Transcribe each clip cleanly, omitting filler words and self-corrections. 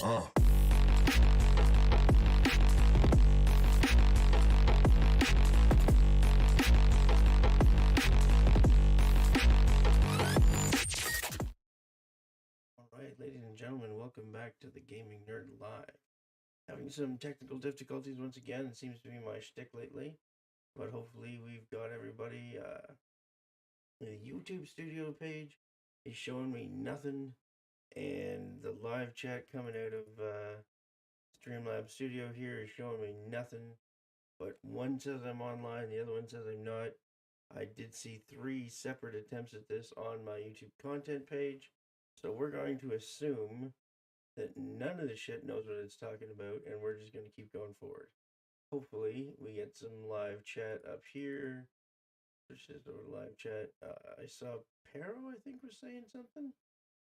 Alright, ladies and gentlemen, welcome back to the Gaming Nerd Live. Having some technical difficulties once again, it seems to be my shtick lately, but hopefully we've got everybody. The YouTube studio page is showing me nothing, and the live chat coming out of Streamlabs Studio here is showing me nothing, but one says I'm online, the other one says I'm not. I did see 3 separate attempts at this on my YouTube content page, so we're going to assume that none of the shit knows what it's talking about, and we're just going to keep going forward. Hopefully, we get some live chat up here. Which is our live chat. I saw Pero, I think, was saying something.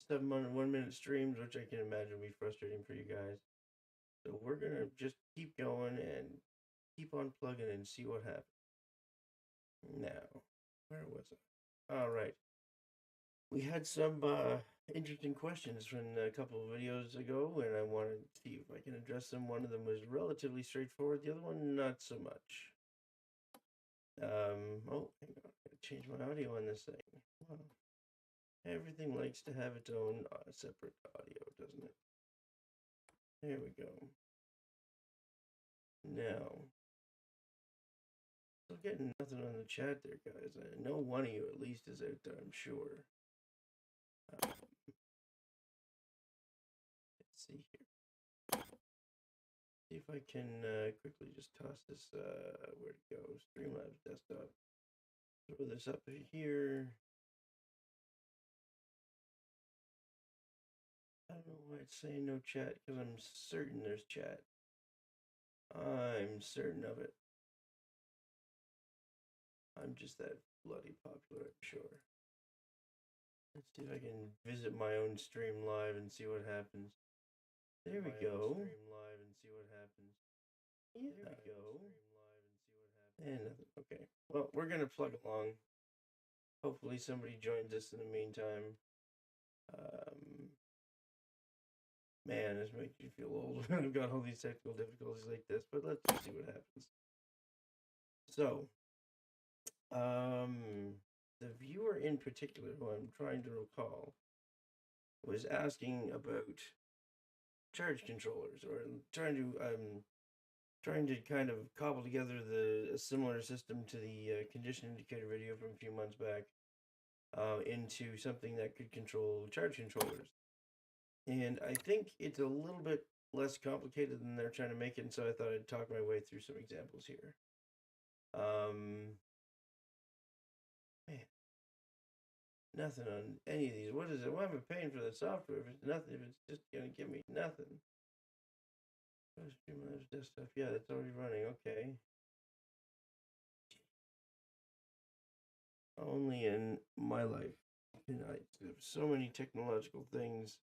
1 minute streams, which I can imagine will be frustrating for you guys. So we're going to just keep going and keep on plugging and see what happens. Now, where was I? All right. We had some interesting questions from a couple of videos ago, and I wanted to see if I can address them. One of them was relatively straightforward, the other one not so much. Oh, hang on, I gotta change my audio on this thing. Wow. Everything likes to have its own separate audio, doesn't it? There we go. Now, still getting nothing on the chat there, guys. I know one of you at least is out there, I'm sure. Let's see here. See if I can quickly just toss this, where'd it go? Streamlabs desktop. Throw this up here. I don't know why it's saying no chat, because I'm certain there's chat. I'm certain of it. I'm just that bloody popular, I'm sure. Let's see if I can visit my own stream live and see what happens. There we go. Stream live and see what happens. Yeah. There we go. Stream live and see what happens. And nothing. Okay. Well, we're gonna plug along. Hopefully somebody joins us in the meantime. Man, this makes you feel old when I've got all these technical difficulties like this, but let's just see what happens. So, the viewer in particular, who I'm trying to recall, was asking about charge controllers, or trying to kind of cobble together a similar system to the condition indicator video from a few months back into something that could control charge controllers. And I think it's a little bit less complicated than they're trying to make it, and so I thought I'd talk my way through some examples here. Man, nothing on any of these. What is it? Why am I paying for the software if it's nothing? If it's just gonna give me nothing. Streamlabs desktop. Yeah, that's already running. Okay. Only in my life can I have so many technological things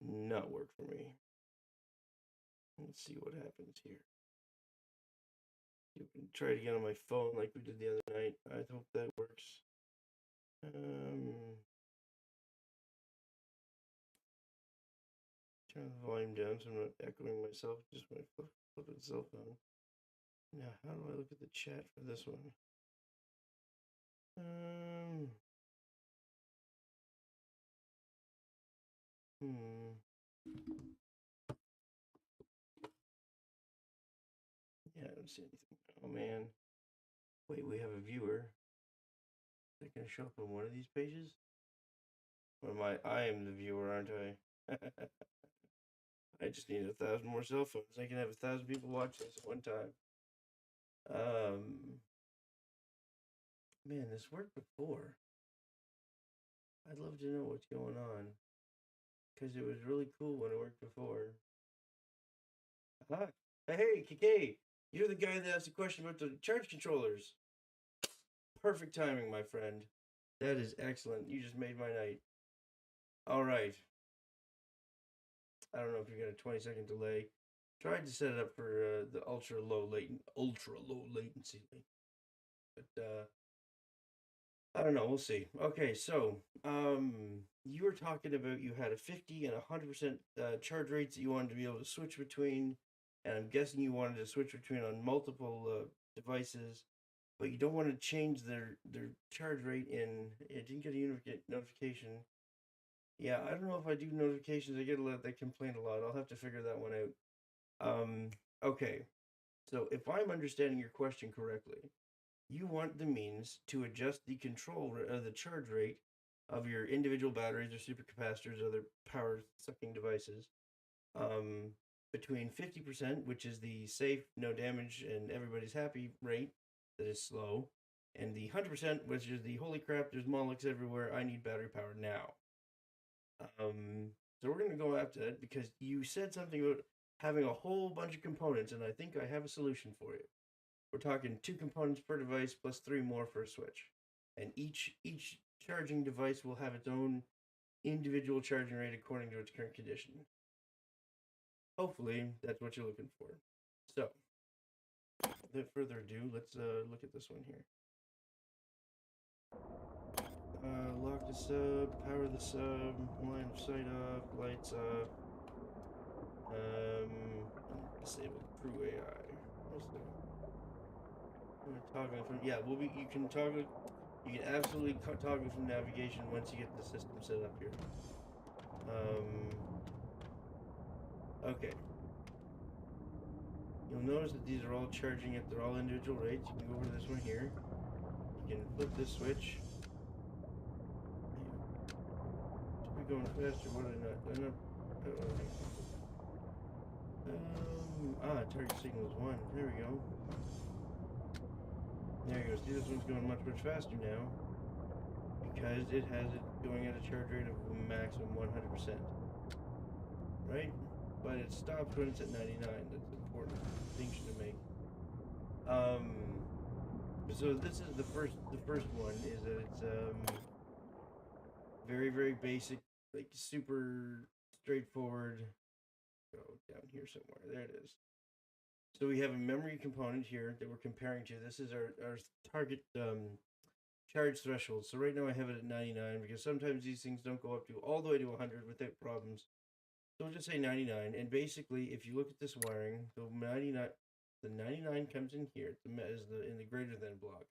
not work for me. Let's see what happens here. You can try it again on my phone like we did the other night. I hope that works. Turn the volume down so I'm not echoing myself, just my flip of the cell phone. Now, how do I look at the chat for this one? Yeah, I don't see anything. Oh man. Wait, we have a viewer. Is that gonna show up on one of these pages? Or I am the viewer, aren't I? I just need 1,000 more cell phones. I can have 1,000 people watch this at one time. Man, this worked before. I'd love to know what's going on, because it was really cool when it worked before. Hey, KK, you're the guy that asked a question about the charge controllers. Perfect timing, my friend. That is excellent. You just made my night. All right. I don't know if you got a 20-second delay. Tried to set it up for the ultra low latency, but I don't know. We'll see. Okay, so you were talking about you had a 50 and 100% charge rates that you wanted to be able to switch between, and I'm guessing you wanted to switch between on multiple devices, but you don't want to change their charge rate in. It didn't get a notification. Yeah, I don't know if I do notifications. I get a lot. They complain a lot. I'll have to figure that one out. Okay. So if I'm understanding your question correctly, you want the means to adjust the control of the charge rate of your individual batteries or supercapacitors, or other power sucking devices, um, between 50%, which is the safe, no damage, and everybody's happy rate that is slow, and the 100%, which is the holy crap, there's molochs everywhere, I need battery power now. Um, so we're going to go after that because you said something about having a whole bunch of components, and I think I have a solution for you. We're talking 2 components per device plus 3 more for a switch, and each charging device will have its own individual charging rate according to its current condition. Hopefully, that's what you're looking for. So, without further ado, let's look at this one here. Lock the sub, power the sub, line of sight off, lights off. Disable crew AI. What's that? Toggling from, yeah, we'll be. You can toggle. You can absolutely toggle from navigation once you get the system set up here. Okay. You'll notice that these are all charging at their all individual rates. You can go over to this one here. You can flip this switch. Should be going faster. What did I not? Did I not? Target signal is 1. There we go. There you go. See, this one's going much faster now because it has it going at a charge rate of a maximum 100%. Right? But it stops when it's at 99. That's an important distinction to make. So this is the first one is that it's very basic, like super straightforward. Go down here somewhere. There it is. So we have a memory component here that we're comparing to. This is our target charge threshold. So right now I have it at 99 because sometimes these things don't go up to all the way to 100 without problems. So we'll just say 99. And basically, if you look at this wiring, the 99 comes in here in the greater than block.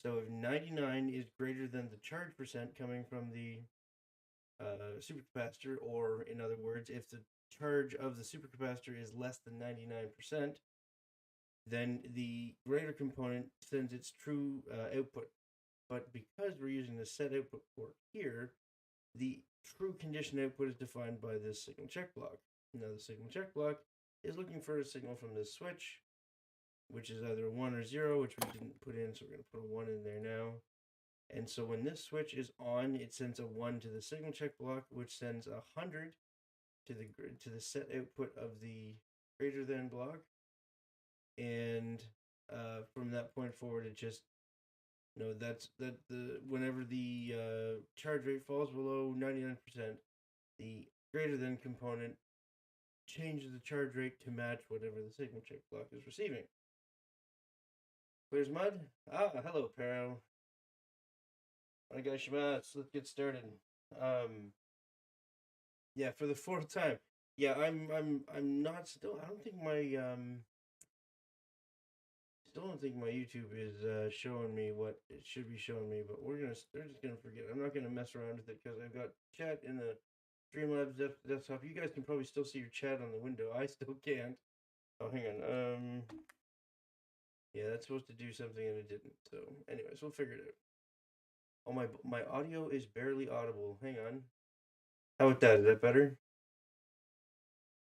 So if 99 is greater than the charge percent coming from the supercapacitor, or in other words, if the charge of the supercapacitor is less than 99%, then the greater component sends its true output. But because we're using the set output port here, the true condition output is defined by this signal check block. Now the signal check block is looking for a signal from this switch, which is either 1 or 0, which we didn't put in, so we're going to put a 1 in there now. And so when this switch is on, it sends a 1 to the signal check block, which sends 100 to the set output of the greater than block. And from that point forward, it just whenever the charge rate falls below 99%, the greater than component changes the charge rate to match whatever the signal check block is receiving. Clears mud? Hello, Pero. Onegaishimasu. Let's get started. Yeah, for the fourth time. Yeah, I'm not still. I don't think my Still don't think my YouTube is showing me what it should be showing me. But they're just gonna forget. I'm not gonna mess around with it because I've got chat in the Streamlabs desktop. You guys can probably still see your chat on the window. I still can't. Oh, hang on. Yeah, that's supposed to do something and it didn't. So, anyways, we'll figure it out. Oh, my audio is barely audible. Hang on. How about that? Is that better?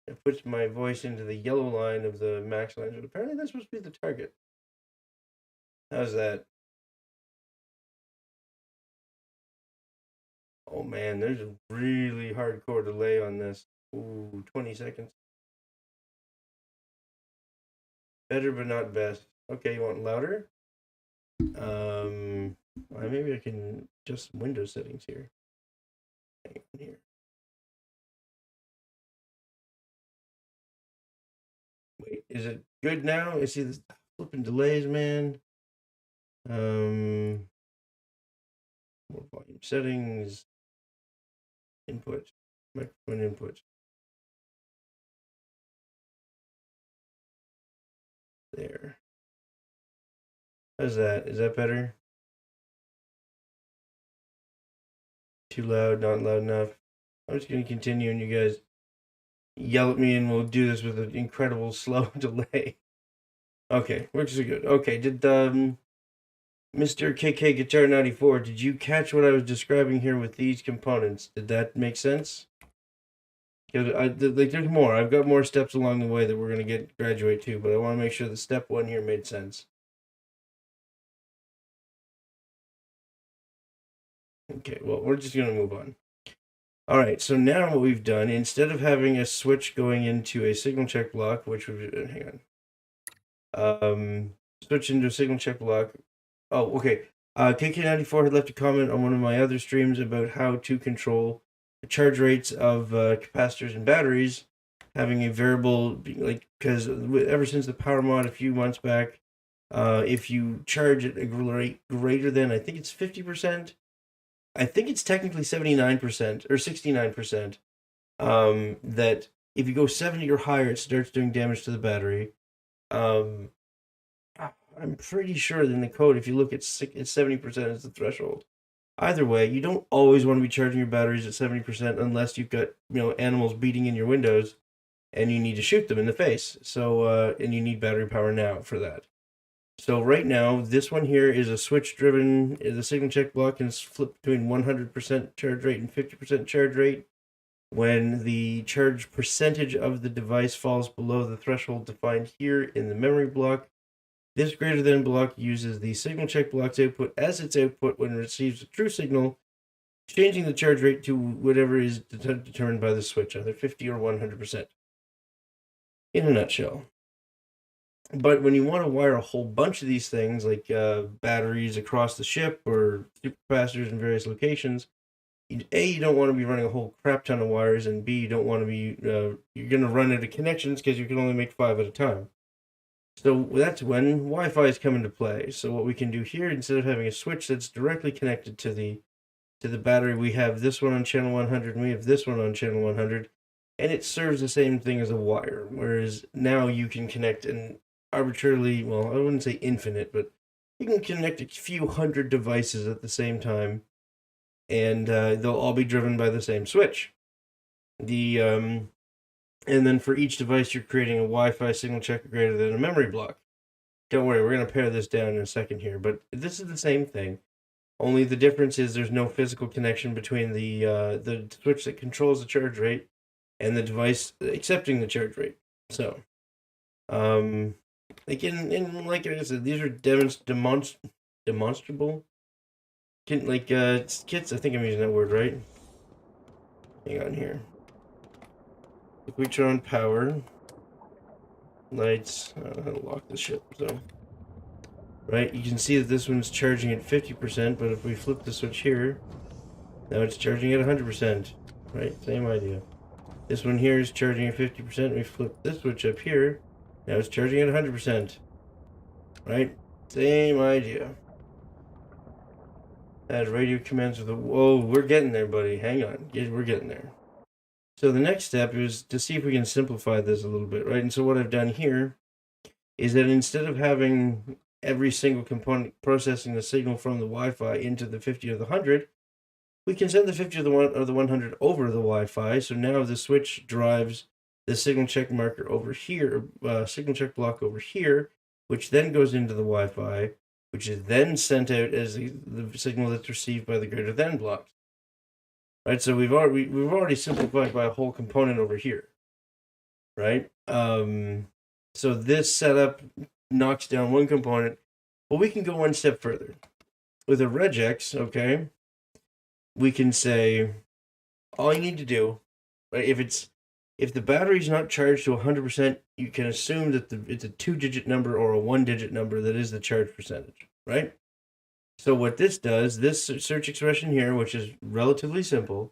It puts my voice into the yellow line of the max line, but apparently that's supposed to be the target. How's that? Oh man, there's a really hardcore delay on this. Ooh, 20 seconds. Better but not best. Okay, you want louder? Maybe I can adjust Windows settings here. Hang on here. Wait, is it good now? I see this flipping delays, man. more volume settings, input, microphone input. There. How's that? Is that better? Too loud, not loud enough? I'm just going to continue and you guys yell at me and we'll do this with an incredible slow delay. Okay, works are good. Okay, did Mr. KK Guitar 94, did you catch what I was describing here with these components? Did that make sense? Like, there's more. I've got more steps along the way that we're going to graduate to, but I want to make sure the step one here made sense. Okay, well, we're just going to move on. All right, so now what we've done, instead of having a switch going into a signal check block, which would be, hang on, switch into a signal check block. Oh, okay. KK94 had left a comment on one of my other streams about how to control the charge rates of capacitors and batteries, having a variable, like, because ever since the power mod a few months back, if you charge at a rate greater than, I think it's 50%, I think it's technically 79% or 69%, that if you go 70 or higher, it starts doing damage to the battery. I'm pretty sure that in the code, if you look at 70% is the threshold. Either way, you don't always want to be charging your batteries at 70% unless you've got animals beating in your windows and you need to shoot them in the face. So and you need battery power now for that. So right now, this one here is a switch-driven. The signal check block can flip between 100% charge rate and 50% charge rate. When the charge percentage of the device falls below the threshold defined here in the memory block, this greater than block uses the signal check block's output as its output when it receives a true signal, changing the charge rate to whatever is determined by the switch, either 50 or 100%. In a nutshell. But when you want to wire a whole bunch of these things, like batteries across the ship or supercapacitors in various locations, A, you don't want to be running a whole crap ton of wires, and B, you don't want to be, you're going to run out of connections because you can only make 5 at a time. So that's when Wi-Fi's come into play. So what we can do here, instead of having a switch that's directly connected to the battery, we have this one on channel 100 and we have this one on channel 100, and it serves the same thing as a wire. Whereas now you can connect an arbitrarily, well, I wouldn't say infinite, but you can connect a few hundred devices at the same time, and they'll all be driven by the same switch. And then for each device, you're creating a Wi-Fi signal checker greater than a memory block. Don't worry, we're going to pare this down in a second here, but this is the same thing. Only the difference is there's no physical connection between the switch that controls the charge rate and the device accepting the charge rate. So, like like I said, these are demonstrable. Kits. I think I'm using that word right. Hang on here. If we turn on power, lights, I'll lock this shit. So, right, you can see that this one's charging at 50%, but if we flip the switch here, now it's charging at 100%. Right, same idea. This one here is charging at 50%. We flip this switch up here, now it's charging at 100%. Right, same idea. Add radio commands with whoa, we're getting there, buddy. Hang on, we're getting there. So the next step is to see if we can simplify this a little bit, right? And so what I've done here is that instead of having every single component processing the signal from the Wi-Fi into the 50 or the 100, we can send the 50 or the 100 over the Wi-Fi. So now the switch drives the signal check marker over here, signal check block over here, which then goes into the Wi-Fi, which is then sent out as the signal that's received by the greater than block. Right, so we've already simplified by a whole component over here, right? So this setup knocks down one component, but we can go one step further. With a regex, okay, we can say all you need to do, right? If the battery's not charged to 100%, you can assume that it's a 2-digit number or a 1-digit number that is the charge percentage, right? So what this does, this search expression here, which is relatively simple,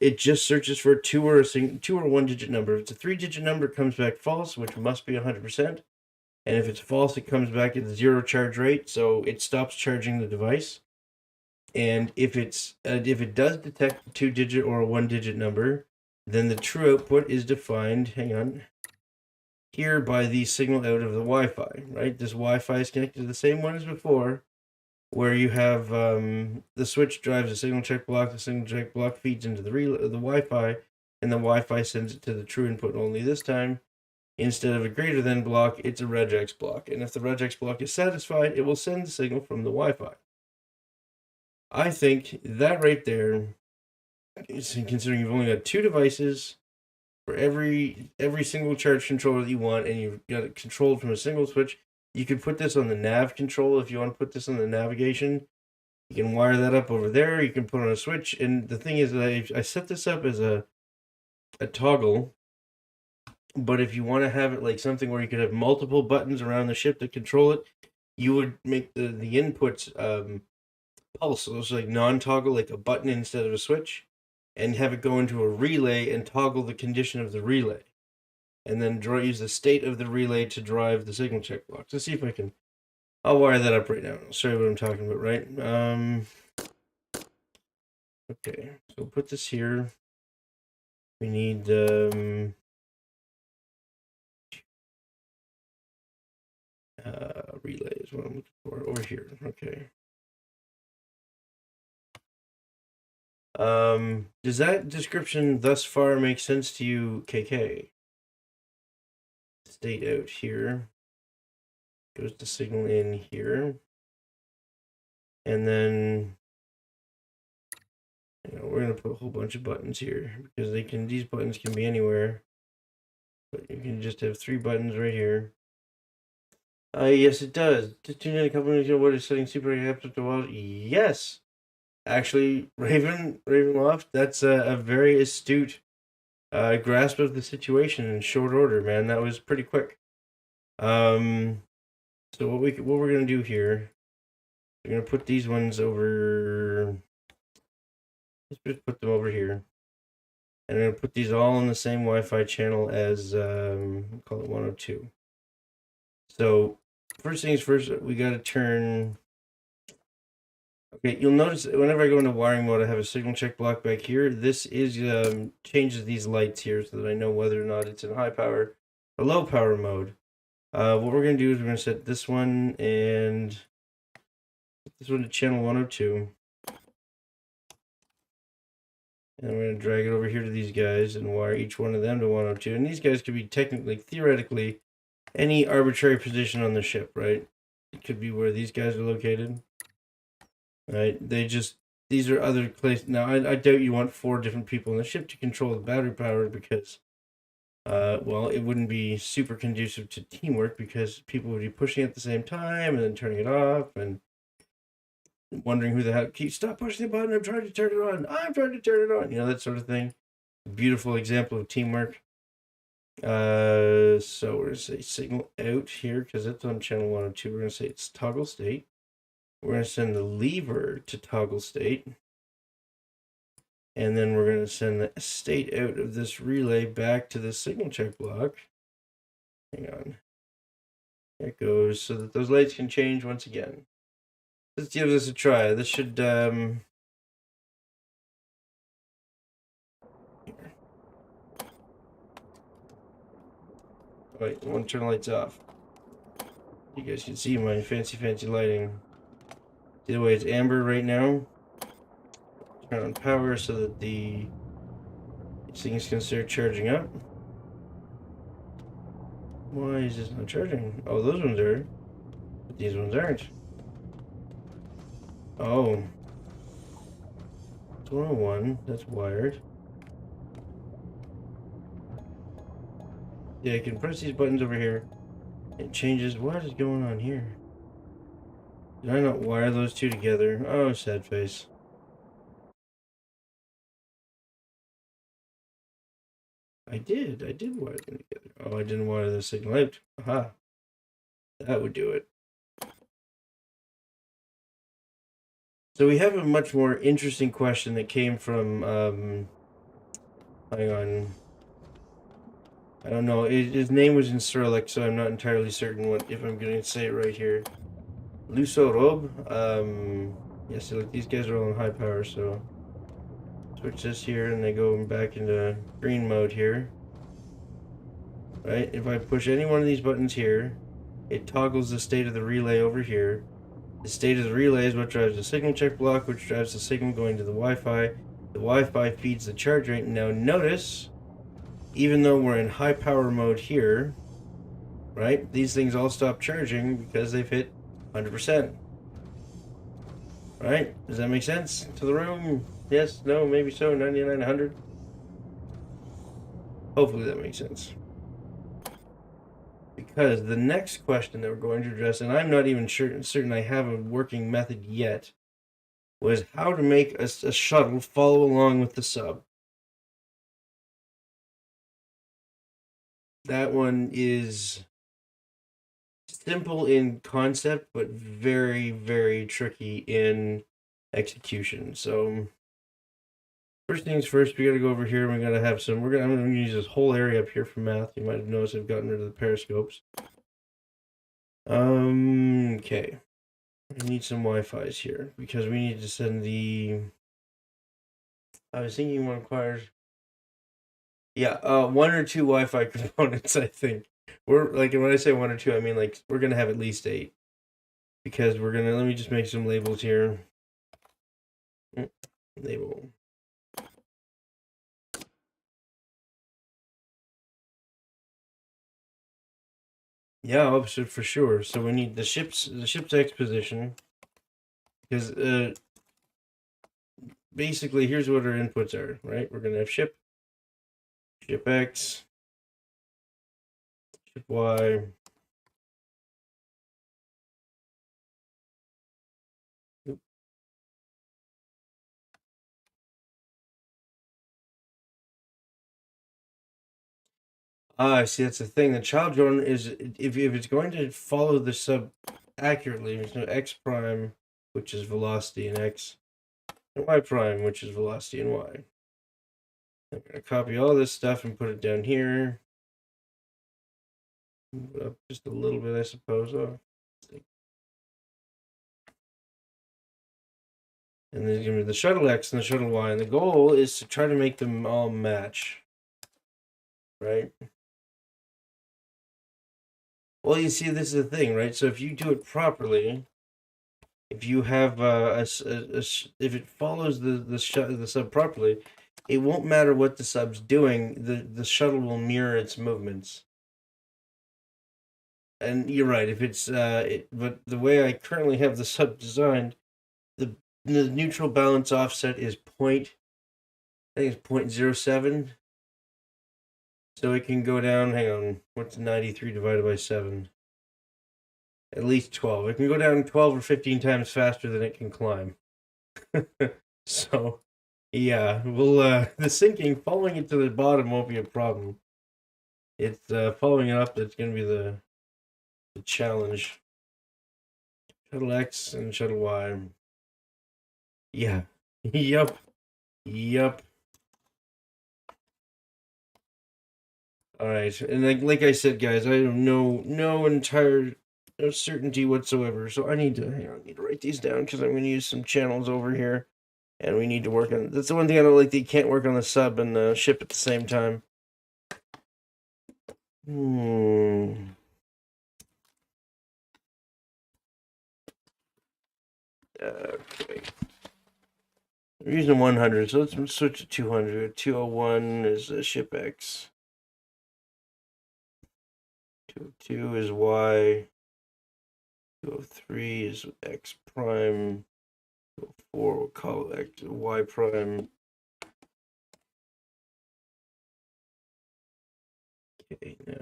it just searches for a 2 or 1-digit number. If it's a 3-digit number, it comes back false, which must be 100%. And if it's false, it comes back at 0 charge rate, so it stops charging the device. And if it does detect a 2-digit or a 1-digit number, then the true output is defined, hang on, here by the signal out of the Wi-Fi, right? This Wi-Fi is connected to the same one as before, where you have the switch drives a signal check block, the signal check block feeds into the Wi-Fi, and the Wi-Fi sends it to the true input only. This time, instead of a greater than block, it's a regex block. And if the regex block is satisfied, it will send the signal from the Wi-Fi. I think that right there, considering you've only got 2 devices for every single charge controller that you want, and you've got it controlled from a single switch, you could put this on the nav control if you want to put this on the navigation. You can wire that up over there. You can put on a switch. And the thing is that I set this up as a toggle. But if you want to have it like something where you could have multiple buttons around the ship to control it, you would make the inputs pulse. So it's like non-toggle, like a button instead of a switch, and have it go into a relay and toggle the condition of the relay. And then use the state of the relay to drive the signal check block. Let's see if I can. I'll wire that up right now. I'll show you what I'm talking about, right? Okay, so put this here. We need relay is what I'm looking for over here. Okay. Does that description thus far make sense to you, KK? State out here. Goes to signal in here. And then we're gonna put a whole bunch of buttons here because these buttons can be anywhere. But you can just have 3 buttons right here. Yes, it does. Just tune in a couple minutes ago. What is setting super apps up to wild? Yes, actually, Ravenloft. That's a very astute grasp of the situation in short order, man. That was pretty quick. So what we're gonna do here? We're gonna put these ones over. Let's just put them over here. And I'm gonna put these all on the same Wi-Fi channel as call it 102. So first things first, we gotta turn. Okay, you'll notice whenever I go into wiring mode, I have a signal check block back here. This is changes these lights here so that I know whether or not it's in high power or low power mode. What we're gonna do is we're gonna set this one and this one to channel 102. And we're going to drag it over here to these guys and wire each one of them to 102. And these guys could be technically, theoretically, any arbitrary position on the ship, right? It could be where these guys are located. Right? These are other places. Now, I doubt you want 4 different people on the ship to control the battery power because, well, it wouldn't be super conducive to teamwork because people would be pushing at the same time and then turning it off and wondering who the hell stop pushing the button. I'm trying to turn it on. I'm trying to turn it on. That sort of thing. Beautiful example of teamwork. So we're gonna say signal out here because it's on channel 102. We're gonna say it's toggle state. We're gonna send the lever to toggle state, and then we're gonna send the state out of this relay back to the signal check block. Hang on. There it goes, so that those lights can change once again. Let's give this a try. This should here. Wait, I want to turn the lights off. You guys can see my fancy lighting. See the way it's amber right now? Turn on power so that these things can start charging up. Why is this not charging? Oh, those ones are. But these ones aren't. Oh. It's 101. That's wired. Yeah, I can press these buttons over here. It changes. What is going on here? Did I not wire those 2 together? Oh, sad face. I did wire them together. Oh, I didn't wire the signal out. Aha. That would do it. So we have a much more interesting question that came from, hang on. I don't know. His name was in Cyrillic, so I'm not entirely certain if I'm going to say it right here. Luso Rob. Yeah, see, like these guys are all on high power, so switch this here and they go back into green mode here. Right? If I push any one of these buttons here, it toggles the state of the relay over here. The state of the relay is what drives the signal check block, which drives the signal going to the Wi-Fi. The Wi-Fi feeds the charge rate. Now notice, even though we're in high power mode here, right, these things all stop charging because they've hit 100%. Right? Does that make sense to the room? Yes, no, maybe so, 99, 100? Hopefully that makes sense. Because the next question that we're going to address, and I'm not even certain I have a working method yet, was how to make a shuttle follow along with the sub. That one is simple in concept, but very, very tricky in execution. So first things first, we gotta go over here and we gotta have some, I'm gonna use this whole area up here for math. You might have noticed I've gotten rid of the periscopes. Okay. We need some Wi-Fi's here because we need to send the, I was thinking one requires, yeah, 1 or 2 Wi-Fi components, I think. We're, like, when I say 1 or 2, I mean, like, we're gonna have at least 8. Because we're gonna, let me just make some labels here. Label. Yeah, for sure. So we need the ship's X position. Because basically here's what our inputs are, right? We're gonna have ship X, ship Y, see, that's the thing. The child drone is, if it's going to follow the sub accurately, there's no X prime, which is velocity in X, and Y prime, which is velocity in Y. I'm gonna copy all this stuff and put it down here. Move it up just a little bit, I suppose. Oh. And there's gonna be the shuttle X and the shuttle Y, and the goal is to try to make them all match. Right? Well, you see, this is the thing, right? So if you do it properly, if you have if it follows the sub properly, it won't matter what the sub's doing. The shuttle will mirror its movements. And you're right. If it's but the way I currently have the sub designed, the neutral balance offset is I think it's 0.07. So it can go down, hang on, what's 93 divided by 7? At least 12. It can go down 12 or 15 times faster than it can climb. So, yeah, well, the sinking, following it to the bottom won't be a problem. It's following it up that's going to be the challenge. Shuttle X and Shuttle Y. Yeah. Yup. Alright, and like I said, guys, I have no entire certainty whatsoever, so I need to write these down because I'm going to use some channels over here, and we need to work on. That's the one thing I don't like. That you can't work on the sub and the ship at the same time. Okay. We're using 100, so let's switch to 200. 201 is ship X. 202 is Y. 203 is X prime. 204 we'll call it Y prime. Okay, now.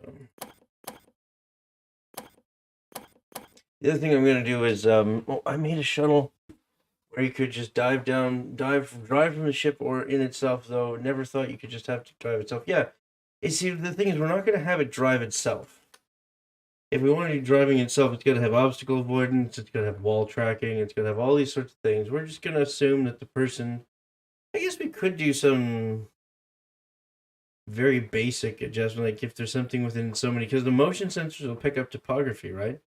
The other thing I'm going to do is, I made a shuttle where you could just drive from the ship or in itself, though. Never thought you could just have to drive itself. Yeah. You see, the thing is, we're not going to have it drive itself. If we want to be driving itself, it's going to have obstacle avoidance, it's going to have wall tracking, it's going to have all these sorts of things. We're just going to assume that the person, I guess we could do some very basic adjustment, like if there's something within so many, because the motion sensors will pick up topography, right?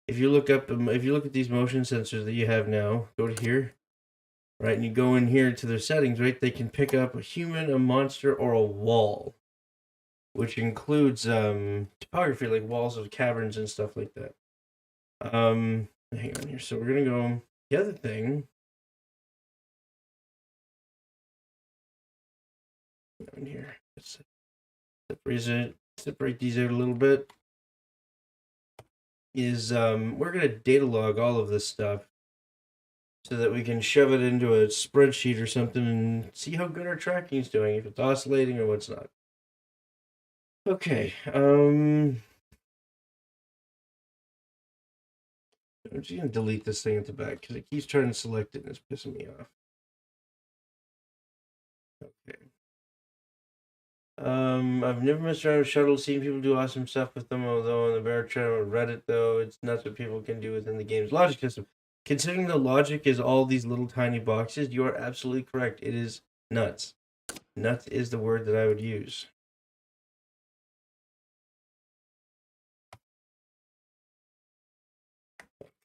if you look up, if you look at these motion sensors that you have now, go to here, right, and you go in here to their settings, right, they can pick up a human, a monster, or a wall, which includes topography, like walls of caverns and stuff like that. Hang on here. So we're gonna go. The other thing down here. Let's separate these out a little bit. Is we're gonna data log all of this stuff so that we can shove it into a spreadsheet or something and see how good our tracking is doing, if it's oscillating or what's not. Okay. I'm just gonna delete this thing at the back because it keeps trying to select it and it's pissing me off. Okay. I've never messed around with shuttles, seen people do awesome stuff with them, although on the Bear channel or Reddit, though, it's nuts what people can do within the game's logic system. Considering the logic is all these little tiny boxes, you are absolutely correct. It is nuts. Nuts is the word that I would use.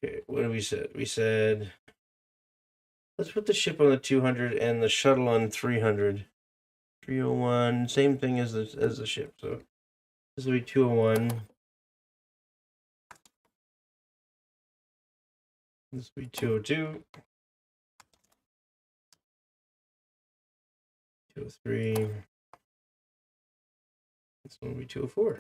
Okay, what did we said? We said, let's put the ship on the 200 and the shuttle on 300. 301, same thing as the ship. So this will be 201. This will be 202. 203. This one will be 204.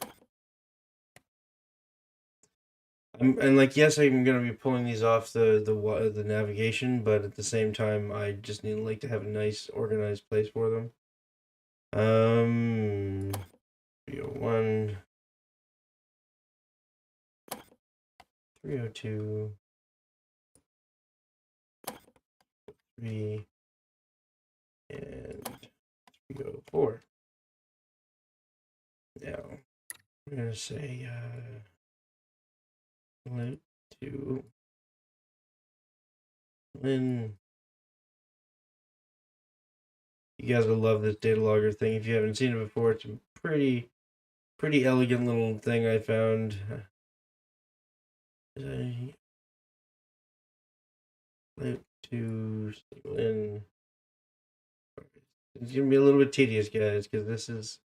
And like, yes, I'm gonna be pulling these off the navigation, but at the same time, I just need like to have a nice organized place for them. 301, 302, 3, and 304. Now, I'm gonna say lit to Lin. You guys will love this data logger thing. If you haven't seen it before, it's a pretty elegant little thing I found. Lit to Lin. It's gonna be a little bit tedious, guys, because this is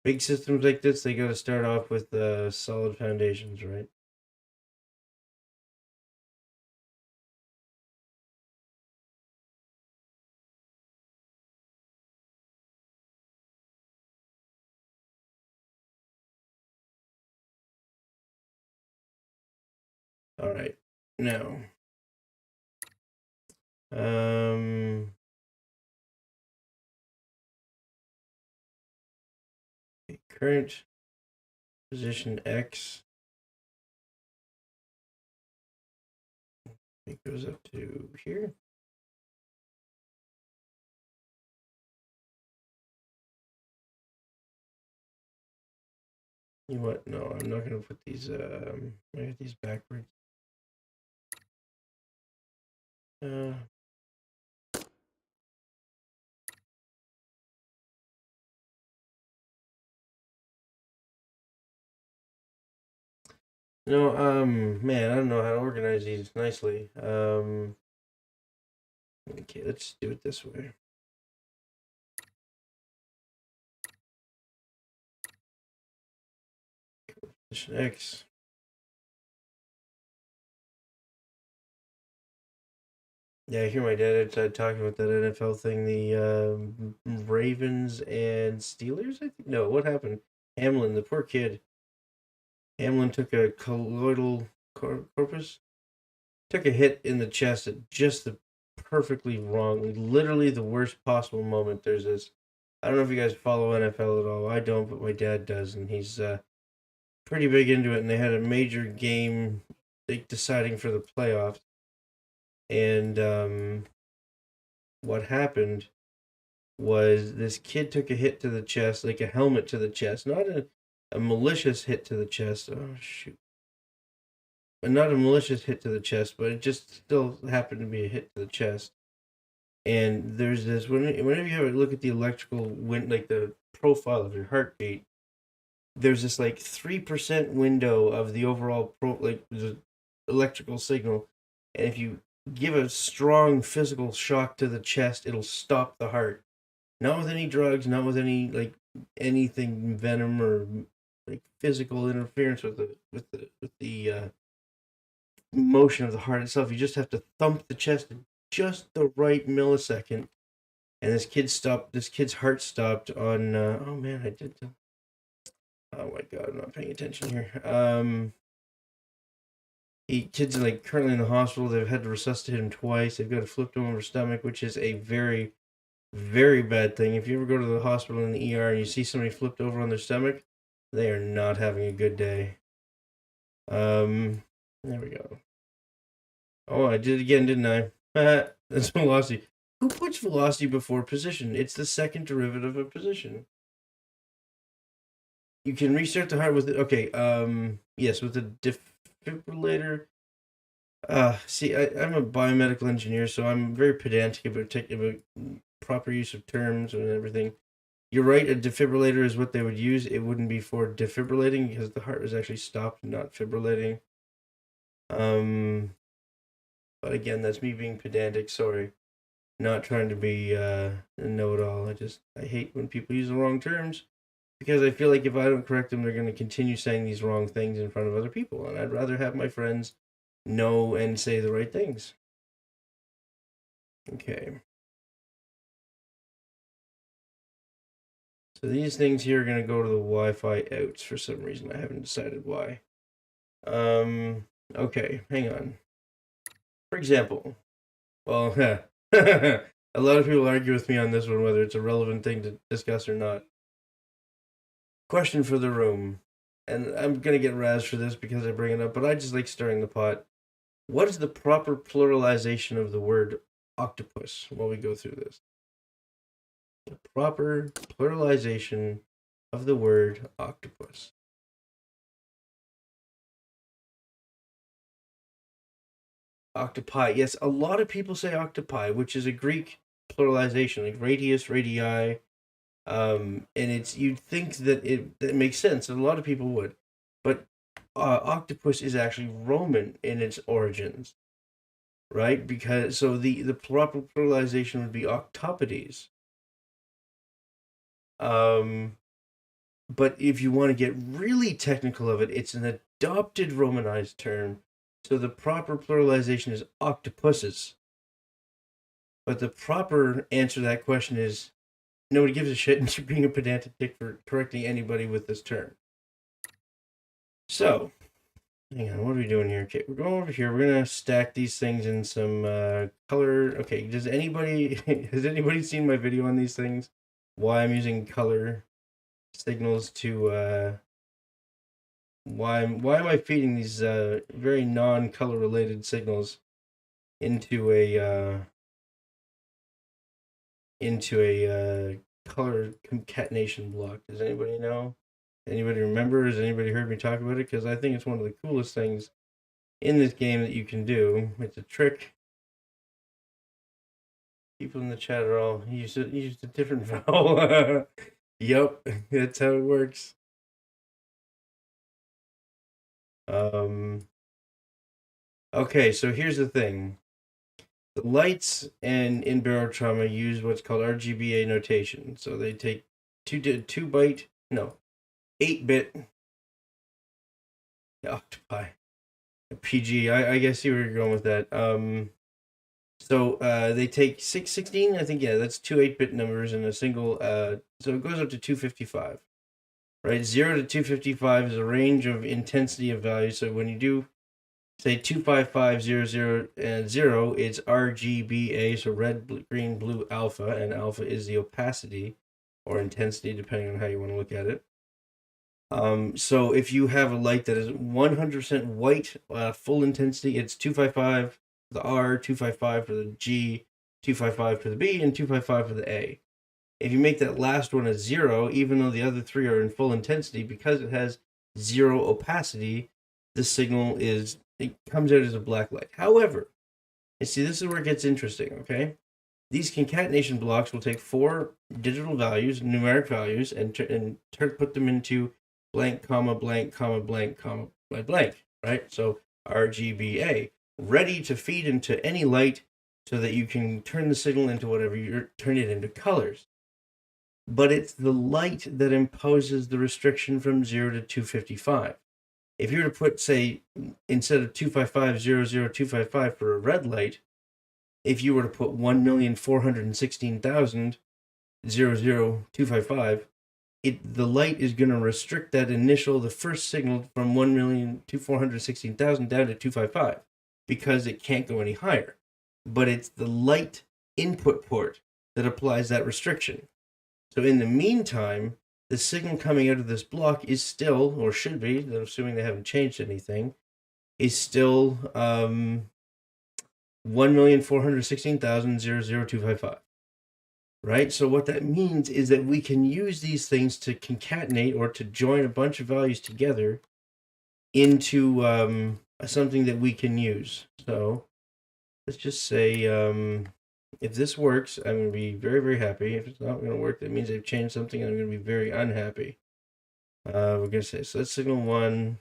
big systems like this. They got to start off with solid foundations, right? All right, now, current position X. It goes up to here. You know what? No, I'm not gonna put these. I got these backwards. No, man, I don't know how to organize these nicely. Okay, let's do it this way. Position X. Yeah, I hear my dad outside talking about that NFL thing. The Ravens and Steelers, I think. No, what happened? Hamlin, the poor kid. Hamlin took a colloidal corpus, took a hit in the chest at just the perfectly wrong, literally the worst possible moment. There's this. I don't know if you guys follow NFL at all. I don't, but my dad does, and he's pretty big into it. And they had a major game, like deciding for the playoffs, and what happened was this kid took a hit to the chest, like a helmet to the chest, not a malicious hit to the chest. Oh shoot! Not a malicious hit to the chest, but it just still happened to be a hit to the chest. And there's this whenever you have a look at the electrical like the profile of your heartbeat, there's this like 3% window of the overall like electrical signal, and if you give a strong physical shock to the chest, it'll stop the heart. Not with any drugs, not with any like anything venom or like physical interference with the motion of the heart itself. You just have to thump the chest in just the right millisecond, and this kid's heart stopped on. Oh man, I did. Oh my god, I'm not paying attention here. Kid's like currently in the hospital. They've had to resuscitate him twice. They've got a flipped over stomach, which is a very, very bad thing. If you ever go to the hospital in the ER and you see somebody flipped over on their stomach, they are not having a good day. There we go. Oh, I did it again, didn't I? That's velocity. Who puts velocity before position? It's the second derivative of position. You can restart the heart with it. Okay, yes, with the defibrillator. See, I'm a biomedical engineer, so I'm very pedantic about proper use of terms and everything. You're right, a defibrillator is what they would use. It wouldn't be for defibrillating because the heart was actually stopped, not fibrillating. But again, that's me being pedantic. Sorry, not trying to be a know-it-all. I hate when people use the wrong terms because I feel like if I don't correct them, they're going to continue saying these wrong things in front of other people, and I'd rather have my friends know and say the right things. Okay. So these things here are going to go to the Wi-Fi outs for some reason. I haven't decided why. Okay, hang on. For example, well, a lot of people argue with me on this one, whether it's a relevant thing to discuss or not. Question for the room, and I'm going to get razzed for this because I bring it up, but I just like stirring the pot. What is the proper pluralization of the word octopus while we go through this? The proper pluralization of the word octopus. Octopi. Yes, a lot of people say octopi, which is a Greek pluralization, like radius, radii. And you'd think that that makes sense, and a lot of people would. But octopus is actually Roman in its origins, right? Because so the proper pluralization would be octopodes. But if you want to get really technical of it, it's an adopted Romanized term. So the proper pluralization is octopuses. But the proper answer to that question is nobody gives a shit, and you're being a pedantic dick for correcting anybody with this term. So, hang on, what are we doing here? Okay, we're going over here. We're gonna stack these things in some color. Okay, has anybody seen my video on these things? Why I'm using color signals to why am I feeding these very non-color related signals into a color concatenation block? Does anybody know? Anybody remember? Has anybody heard me talk about it? Because I think it's one of the coolest things in this game that you can do. It's a trick. People in the chat are all used a different vowel. Yep, that's how it works. Okay, so here's the thing. The lights and in barotrauma use what's called RGBA notation. So they take 8-bit octopi. PG. I guess you were going with that. So they take 616, I think, yeah, that's 2 8-bit numbers in a single, so it goes up to 255, right? 0 to 255 is a range of intensity of values. So when you do, say, 25500 and 0, it's RGBA, so red, green, blue, alpha, and alpha is the opacity or intensity, depending on how you want to look at it. So if you have a light that is 100% white, full intensity, it's 255 for the R, 255 for the G, 255 for the B, and 255 for the A. If you make that last one a 0, even though the other three are in full intensity, because it has 0 opacity, the signal comes out as a black light. However, you see, this is where it gets interesting, okay? These concatenation blocks will take 4 digital values, numeric values, and put them into blank, comma, blank, comma, blank, comma, blank, right? So RGBA, ready to feed into any light so that you can turn the signal into whatever you turn it into colors. But it's the light that imposes the restriction from 0 to 255. If you were to put, say, instead of 255 for a red light, if you were to put 1,416,000 the light is going to restrict the first signal from 1,416,000 down to 255 because it can't go any higher. But it's the light input port that applies that restriction. So in the meantime, the signal coming out of this block is still, or should be, assuming they haven't changed anything, is still 1,416,000 right? So what that means is that we can use these things to concatenate or to join a bunch of values together into something that we can use. So let's just say if this works, I'm going to be very, very happy. If it's not going to work, that means they've changed something and I'm going to be very unhappy. We're going to say, so let's signal 1.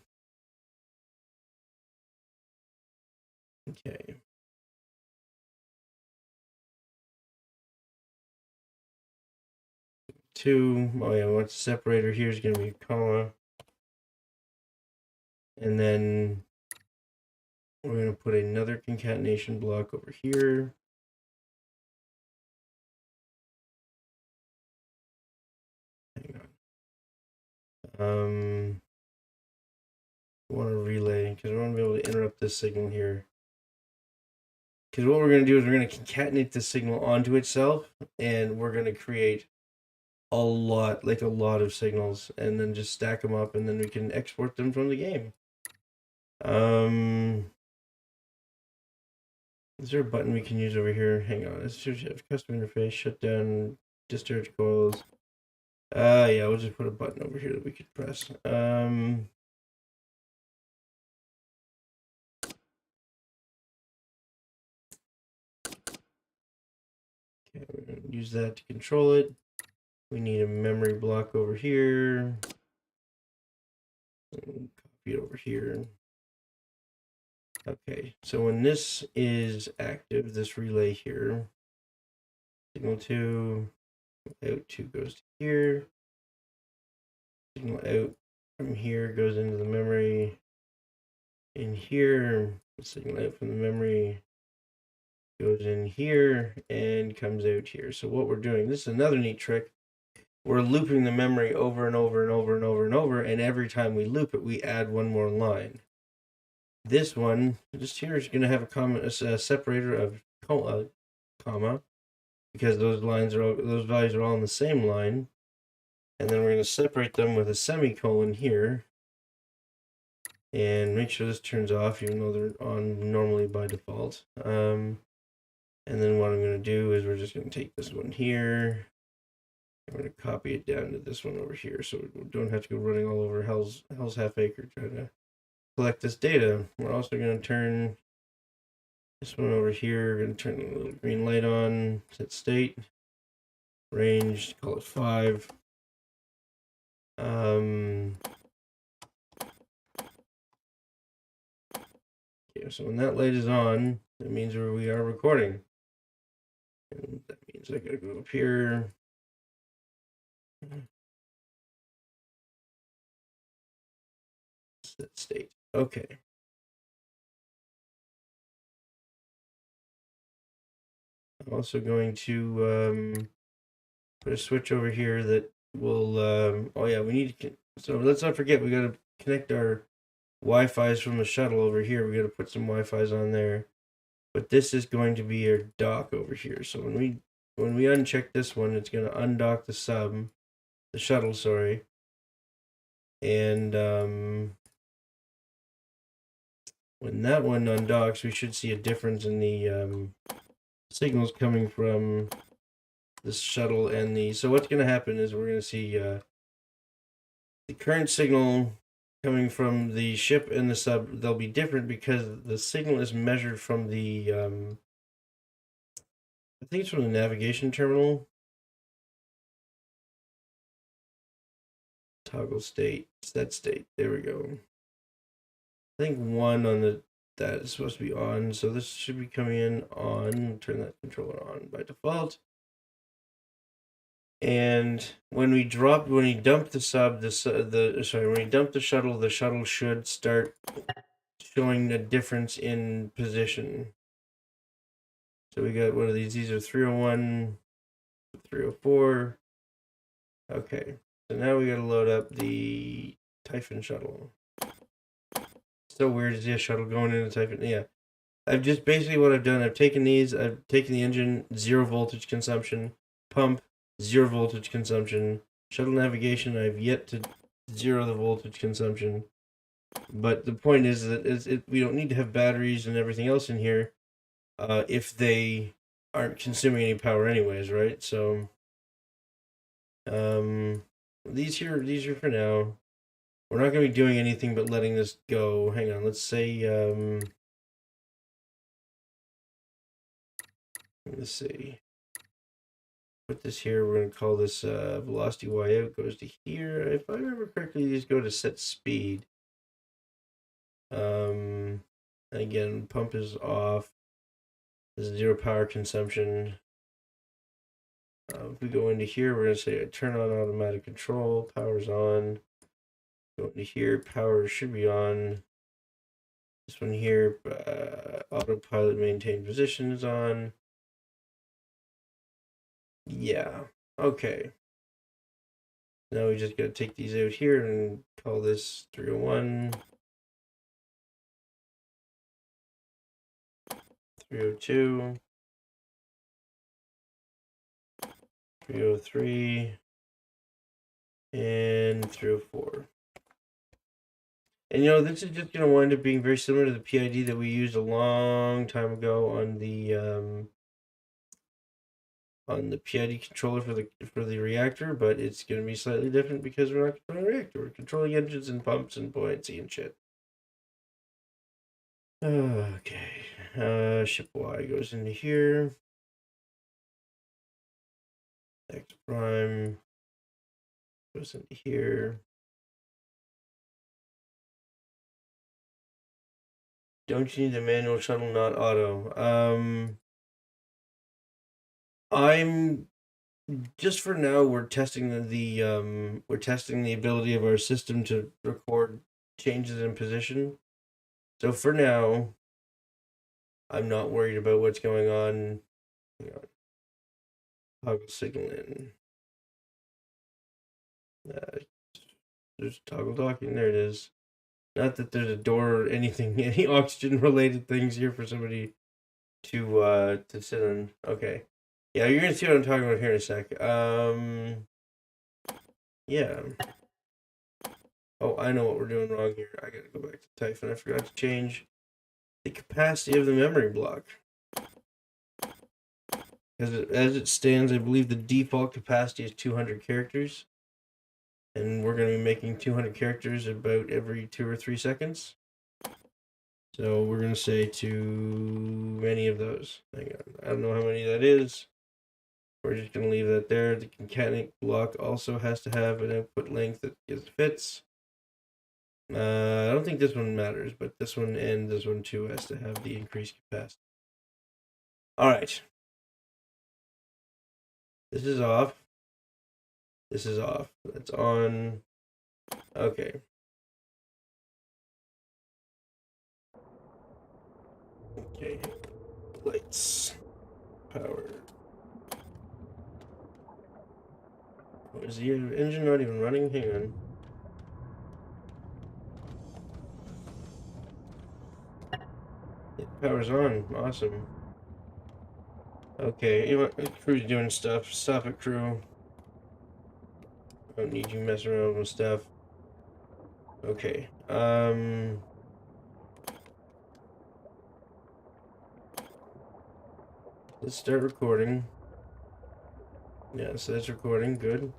Okay. Two. Oh yeah, what's the separator here is going to be a comma. And then we're going to put another concatenation block over here. Hang on. I want to relay because I want to be able to interrupt this signal here. Because what we're going to do is we're going to concatenate the signal onto itself, and we're going to create a lot of signals, and then just stack them up, and then we can export them from the game. Is there a button we can use over here? Hang on. Let's just have custom interface, shut down discharge coils. Yeah, we'll just put a button over here that we could press. Okay, we're going to use that to control it. We need a memory block over here. Copy it over here. Okay, so when this is active, this relay here, signal 2, out 2 goes to here. Signal out from here goes into the memory. In here, signal out from the memory goes in here and comes out here. So what we're doing, this is another neat trick. We're looping the memory over and over and over and over and over, and every time we loop it, we add one more line. This one, just here, is going to have a separator of comma, because those values are all in the same line, and then we're going to separate them with a semicolon here, and make sure this turns off, even though they're on normally by default. And then what I'm going to do is we're just going to take this one here. I'm going to copy it down to this one over here, so we don't have to go running all over Hell's Half Acre trying to collect this data. We're also going to turn this one over here. We're going to turn the little green light on, set state, range, call it 5. Okay, so when that light is on, that means we are recording. And that means I gotta go up here. Set state. Okay. I'm also going to put a switch over here that will. Oh yeah, we need to. So let's not forget we gotta connect our Wi-Fi's from the shuttle over here. We gotta put some Wi-Fi's on there. But this is going to be our dock over here. So when we uncheck this one, it's gonna undock the shuttle, sorry. And when that one undocks, we should see a difference in the signals coming from this shuttle and the. So what's going to happen is we're going to see the current signal coming from the ship and the sub. They'll be different because the signal is measured from the. I think it's from the navigation terminal. Toggle state, set state. There we go. I think 1 on the that is supposed to be on. So this should be coming in on. Turn that controller on by default. And when we dump the shuttle, the shuttle should start showing a difference in position. So we got, what are these? These are 301, 304. Okay, so now we gotta load up the Typhon shuttle. So weird to see a shuttle going into Typhon. Yeah, I've just basically what I've done. I've taken these. I've taken the engine, 0 voltage consumption, pump, 0 voltage consumption, shuttle navigation. I've yet to 0 the voltage consumption. But the point is that we don't need to have batteries and everything else in here if they aren't consuming any power anyways, right? So these are for now. We're not going to be doing anything but letting this go. Hang on, let's say let's see. Put this here. We're going to call this velocity y out goes to here. If I remember correctly, these go to set speed. Again, pump is off. There's 0 power consumption. If we go into here, we're going to say turn on automatic control. Power's on. Go into here. Power should be on. This one here, autopilot maintain position is on. Yeah. Okay. Now we just got to take these out here and call this 301. 302. 303. And 304. And this is just going to wind up being very similar to the PID that we used a long time ago on the PID controller for the reactor, but it's going to be slightly different because we're not controlling a reactor. We're controlling engines and pumps and buoyancy and shit. Okay. Ship Y goes into here. X prime goes into here. Don't you need the manual shuttle, not auto? I'm just for now. We're testing the ability of our system to record changes in position. So for now, I'm not worried about what's going on. Toggle signal in. There's toggle docking. There it is. Not that there's a door or anything, any oxygen related things here for somebody to sit in. Okay. Yeah, you're gonna see what I'm talking about here in a sec. Yeah. Oh, I know what we're doing wrong here. I gotta go back to Typhon. I forgot to change the capacity of the memory block. As it stands, I believe the default capacity is 200 characters. And we're going to be making 200 characters about every 2 or 3 seconds. So we're going to say too many of those. Hang on. I don't know how many that is. We're just going to leave that there. The concatenate block also has to have an output length that fits. I don't think this one matters, but this one and this one too has to have the increased capacity. Alright. This is off. This is off. That's on. Okay. Okay. Lights. Power. Oh, is the engine not even running? Hang on. Power's on. Awesome. Okay, you know what? Crew's doing stuff. Stop it, crew. I don't need you messing around with stuff. Okay. Let's start recording. Yeah, so that's recording. Good.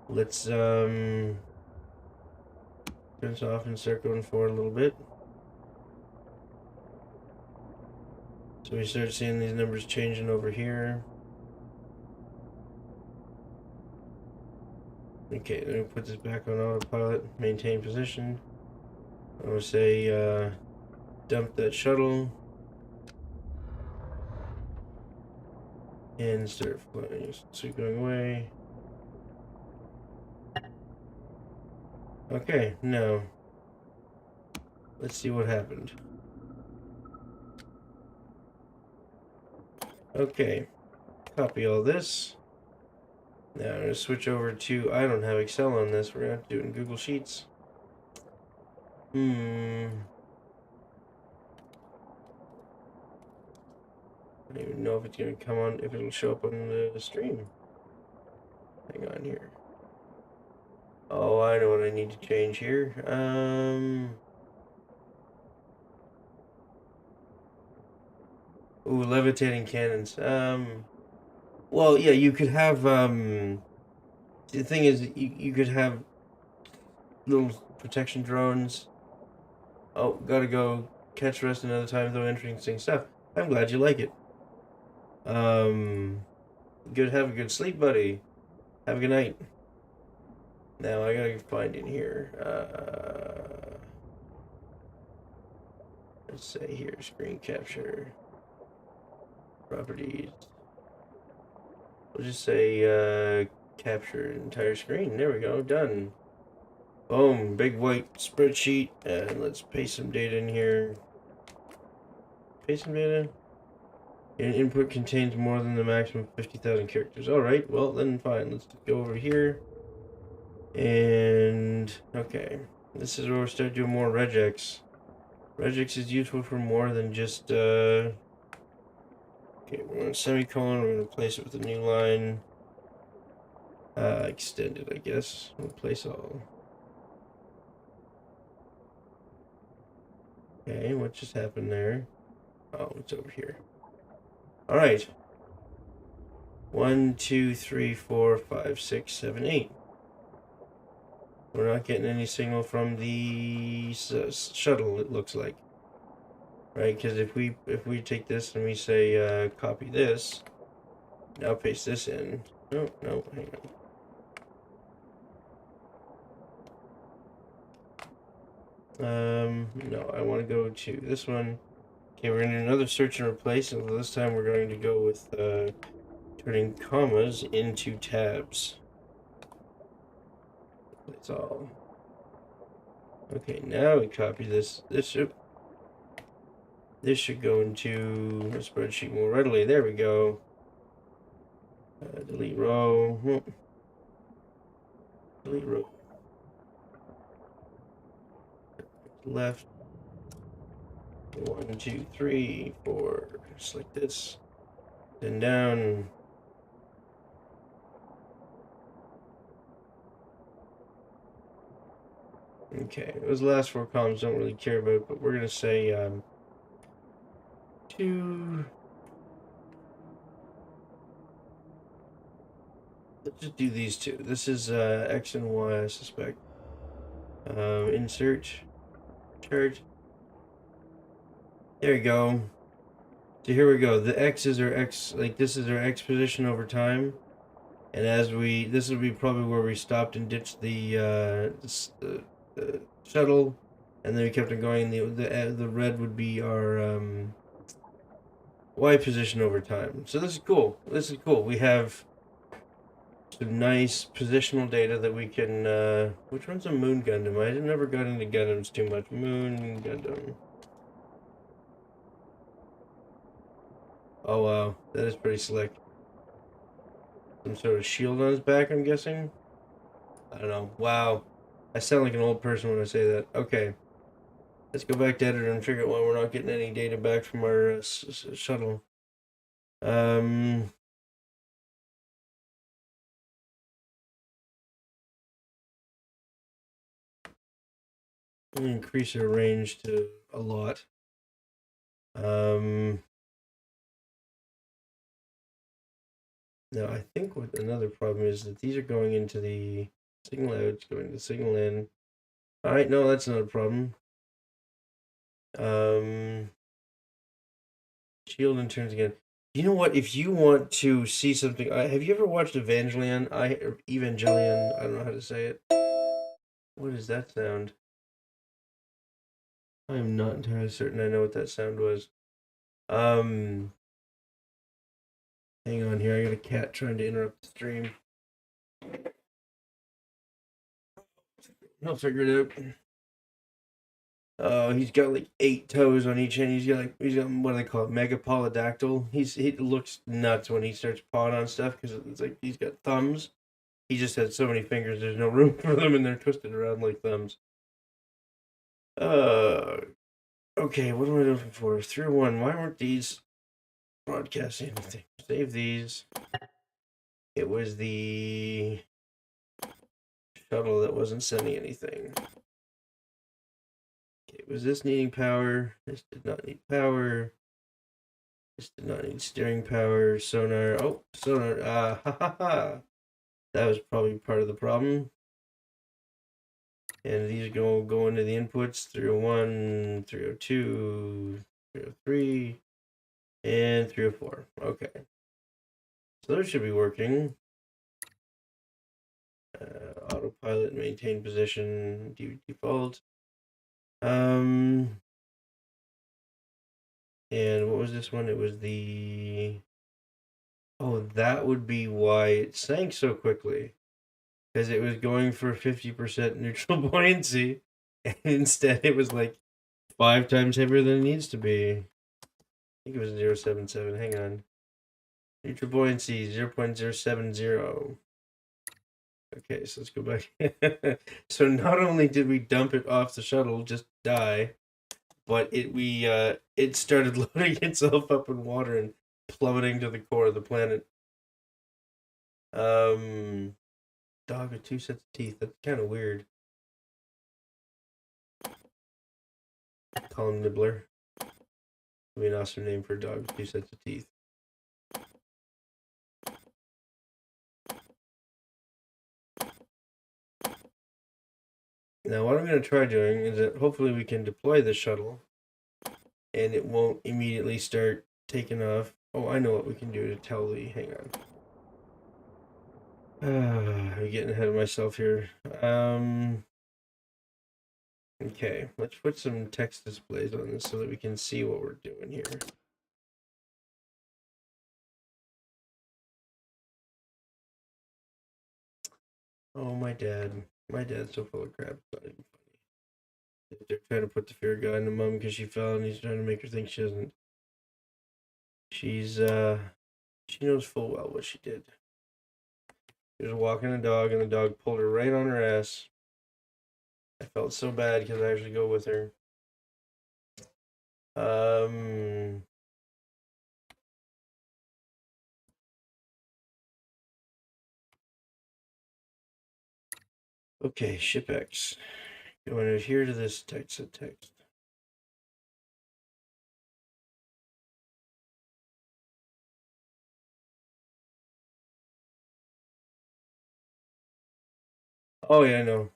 Let's turn this off and start going forward a little bit. So we start seeing these numbers changing over here. Okay, then we put this back on autopilot, maintain position. I would say dump that shuttle. And start flying. So going away. Okay, now let's see what happened. Okay, copy all this. Now I'm gonna switch over to, I don't have Excel on this, we're gonna have to do it in Google Sheets. I don't even know if it's gonna come on, if it'll show up on the stream. Hang on here. Oh, I know what I need to change here. Ooh, levitating cannons. Well, yeah, you could have, the thing is, you could have little protection drones. Oh, gotta go catch rest another time, though. Interesting stuff. I'm glad you like it. Good. Have a good sleep, buddy. Have a good night. Now I gotta find in here. Let's say here, screen capture, properties. We'll just say capture entire screen. There we go. Done. Boom. Big white spreadsheet, and let's paste some data in here. Paste some data. An input contains more than the maximum 50,000 characters. Alright, well then fine. Let's go over here. And, okay. This is where we'll start doing more regex. Regex is useful for more than just, okay, we're going to semicolon, we're going to replace it with a new line. Extended, I guess. Replace all. Okay, what just happened there? Oh, it's over here. Alright. 1, 2, 3, 4, 5, 6, 7, 8. We're not getting any signal from the shuttle, it looks like. Right, because if we take this and we say copy this, now paste this in. No, hang on. No, I want to go to this one. Okay, we're going to do another search and replace, and this time we're going to go with turning commas into tabs. That's all. Okay, now we copy this. This should go into a spreadsheet more readily. There we go. Delete row. Delete row. Left. 1, 2, 3, 4. Just like this. Then down. Okay, those last 4 columns don't really care about, but we're gonna say 2. Let's just do these 2. This is X and Y, I suspect. Insert chart. There you go. So here we go. The X is our X, like this is our X position over time. And as this will be probably where we stopped and ditched the shuttle, and then we kept on going. The red would be our Y position over time. So this is cool. This is cool. We have some nice positional data that we can. Which one's a Moon Gundam? I never got into Gundams too much. Moon Gundam. Oh wow, that is pretty slick. Some sort of shield on his back, I'm guessing. I don't know. Wow, I sound like an old person when I say that. Okay, let's go back to editor and figure out why we're not getting any data back from our shuttle. Increase our range to a lot. Now I think what another problem is that these are going into the signal out, it's going to signal in. Alright, no, that's not a problem. Shield and turns again. You know what? If you want to see something, have you ever watched Evangelion? Evangelion. I don't know how to say it. What is that sound? I'm not entirely certain I know what that sound was. Hang on here. I got a cat trying to interrupt the stream. I'll figure it out. He's got like 8 toes on each hand. He's got what do they call it, megapolydactyl. He looks nuts when he starts pawing on stuff because it's like he's got thumbs. He just has so many fingers. There's no room for them, and they're twisted around like thumbs. Uh, okay. What am I looking for? 301. Why weren't these broadcasting anything? Save these. It was the shuttle that wasn't sending anything. Okay, was this needing power? This did not need power. This did not need steering power. Sonar. Oh, sonar. Ha ha ha. That was probably part of the problem. And these go into the inputs 301, 302, 303, and 304. Okay. So those should be working. Autopilot, maintain position, default. And what was this one? It was the. Oh, that would be why it sank so quickly. Because it was going for 50% neutral buoyancy. And instead it was like 5 times heavier than it needs to be. I think it was 0.77. Hang on. Neutral buoyancy 0.070. Okay, so let's go back. So not only did we dump it off the shuttle, just die, but it started loading itself up in water and plummeting to the core of the planet. Dog with 2 sets of teeth. That's kind of weird. Call him Nibbler. Would be an awesome name for a dog with 2 sets of teeth. Now, what I'm going to try doing is that hopefully we can deploy the shuttle and it won't immediately start taking off. Oh, I know what we can do to tell the. Hang on. I'm getting ahead of myself here. Okay, let's put some text displays on this so that we can see what we're doing here. Oh, my dad's so full of crap. It's not even funny. They're trying to put the fear guy in the mom because she fell, and he's trying to make her think she doesn't. She knows full well what she did. She was walking a dog, and the dog pulled her right on her ass. I felt so bad because I actually go with her. Okay, ship X. Going to adhere to this text. Oh yeah, I know.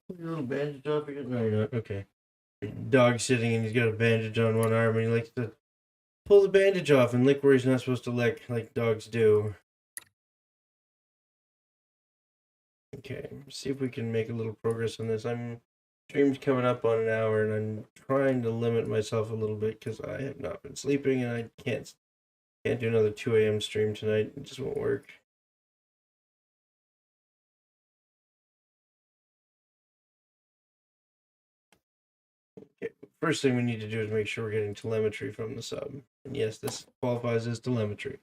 Put your little bandage off again? No, you're not. Okay. Dog sitting and he's got a bandage on one arm and he likes to pull the bandage off and lick where he's not supposed to lick, like dogs do. Okay, see if we can make a little progress on this. Stream's coming up on an hour and I'm trying to limit myself a little bit because I have not been sleeping and I can't do another 2 a.m. stream tonight. It just won't work. Okay, first thing we need to do is make sure we're getting telemetry from the sub. And yes, this qualifies as telemetry.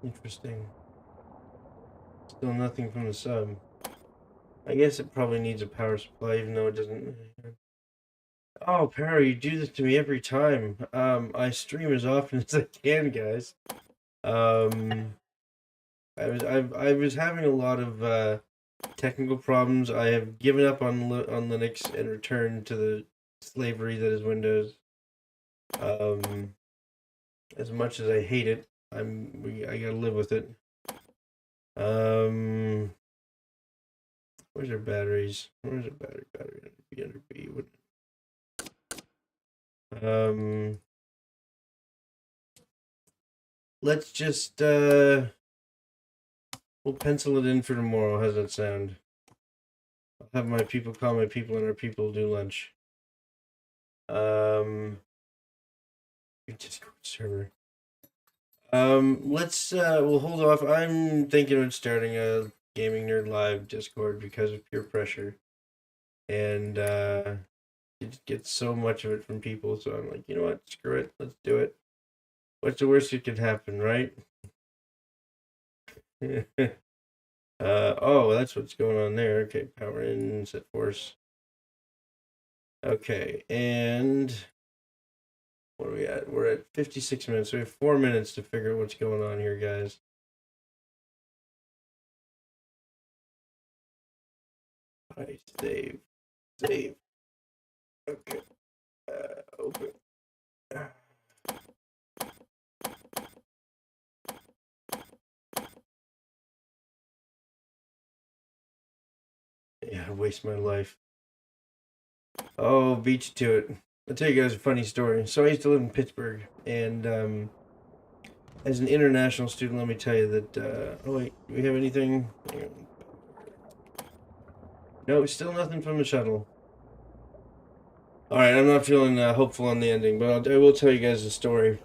Interesting. Still nothing from the sub. I guess it probably needs a power supply, even though it doesn't. Oh, Perry, you do this to me every time. I stream as often as I can, guys. I was having a lot of technical problems. I have given up on Linux and returned to the slavery that is Windows. As much as I hate it, I gotta live with it. Um, where's our batteries? Where's our battery? B under B. Um, let's just we'll pencil it in for tomorrow. How's that sound? I'll have my people call my people, and our people do lunch. Discord server. Let's we'll hold off. I'm thinking of starting a Gaming Nerd Live Discord because of peer pressure, and you just get so much of it from people. So I'm like, you know what? Screw it. Let's do it. What's the worst that could happen, right? Oh, that's what's going on there. Okay, power in, set force. Okay, and what are we at? We're at 56 minutes. So we have 4 minutes to figure out what's going on here, guys. All right, save. Okay, open. Yeah, waste my life. Oh, beat you to it. I'll tell you guys a funny story. So I used to live in Pittsburgh, and as an international student, let me tell you that. Oh wait, do we have anything? No, still nothing from the shuttle. All right, I'm not feeling hopeful on the ending, but I will tell you guys a story.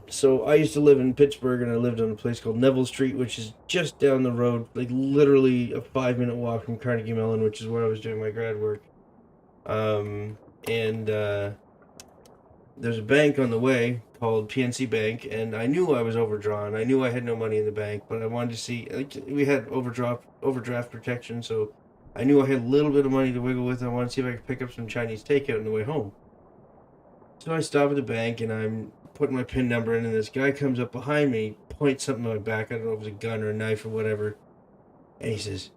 So I used to live in Pittsburgh, and I lived on a place called Neville Street, which is just down the road, like literally a 5 minute walk from Carnegie Mellon, which is where I was doing my grad work. And there's a bank on the way called PNC Bank, and I knew I was overdrawn. I knew I had no money in the bank, but I wanted to see. Like, we had overdraft protection, so I knew I had a little bit of money to wiggle with. I wanted to see if I could pick up some Chinese takeout on the way home. So I stop at the bank and I'm putting my PIN number in, and this guy comes up behind me, points something on my back. I don't know if it was a gun or a knife or whatever, and he says,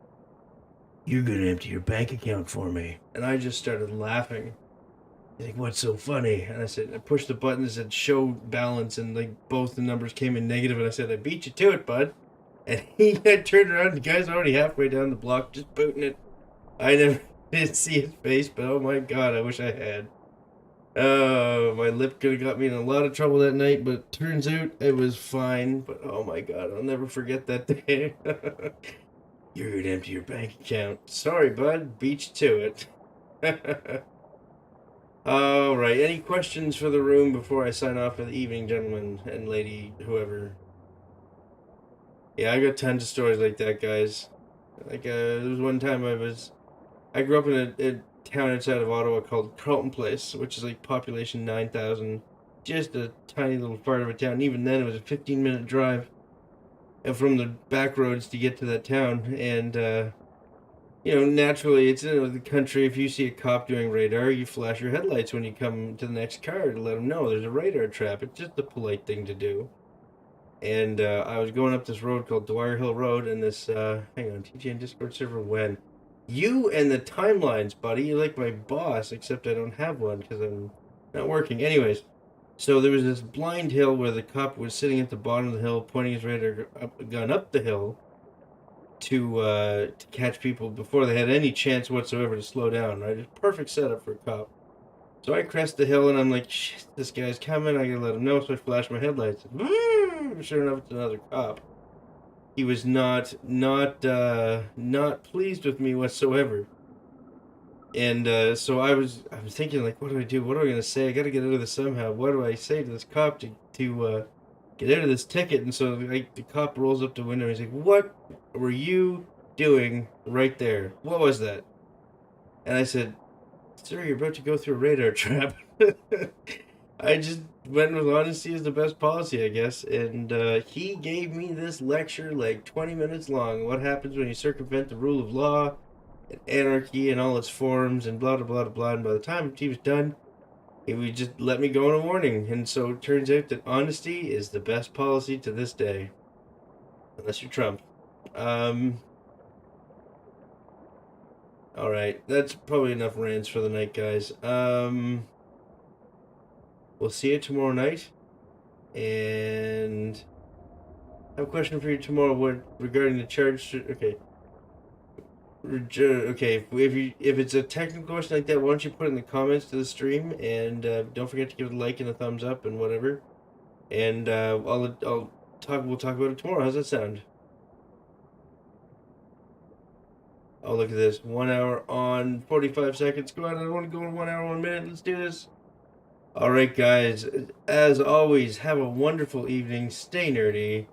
"You're gonna empty your bank account for me." And I just started laughing. He's like, "What's so funny?" And I pushed the button that said show balance, and like both the numbers came in negative, and I said, "I beat you to it, bud." And he had turned around, the guy's already halfway down the block, just booting it. I never did see his face, but oh my god, I wish I had. Oh, my lip could have got me in a lot of trouble that night, but turns out it was fine. But oh my god, I'll never forget that day. You're gonna empty your bank account. Sorry, bud. Beat you to it. All right. Any questions for the room before I sign off for the evening, gentlemen and lady, whoever? Yeah, I got tons of stories like that, guys. Like, there was one time I grew up in a town outside of Ottawa called Carlton Place, which is like population 9,000, just a tiny little part of a town. Even then, it was a 15-minute drive, and from the back roads to get to that town. And naturally, it's in the country. If you see a cop doing radar, you flash your headlights when you come to the next car to let them know there's a radar trap. It's just a polite thing to do. And I was going up this road called Dwyer Hill Road, and this hang on, TGN Discord server when you and the timelines, buddy. You're like my boss, except I don't have one because I'm not working. Anyways, so there was this blind hill where the cop was sitting at the bottom of the hill, pointing his radar gun up the hill to catch people before they had any chance whatsoever to slow down. Right, it's perfect setup for a cop. So I crest the hill and I'm like, shit, this guy's coming. I gotta let him know. So I flash my headlights. Sure enough, it's another cop. He was not pleased with me whatsoever. And so I was thinking, like, what do I do? What am I gonna say? I gotta get out of this somehow. What do I say to this cop to get out of this ticket? And so like the cop rolls up the window and he's like, "What were you doing right there? What was that?" And I said, "Sir, you're about to go through a radar trap." I just went with honesty is the best policy, I guess. And he gave me this lecture like 20 minutes long. What happens when you circumvent the rule of law and anarchy and all its forms and blah, blah, blah, blah. And by the time he was done, he would just let me go on a warning. And so it turns out that honesty is the best policy to this day. Unless you're Trump. All right, that's probably enough rants for the night, guys. We'll see you tomorrow night, and I have a question for you tomorrow. What regarding the charge? Okay. Okay, if it's a technical question like that, why don't you put it in the comments to the stream, and don't forget to give it a like and a thumbs up and whatever. And we'll talk about it tomorrow. How's that sound? Oh, look at this. 1 hour on 45 seconds. Go on, I don't want to go in 1 hour, 1 minute. Let's do this. All right, guys. As always, have a wonderful evening. Stay nerdy.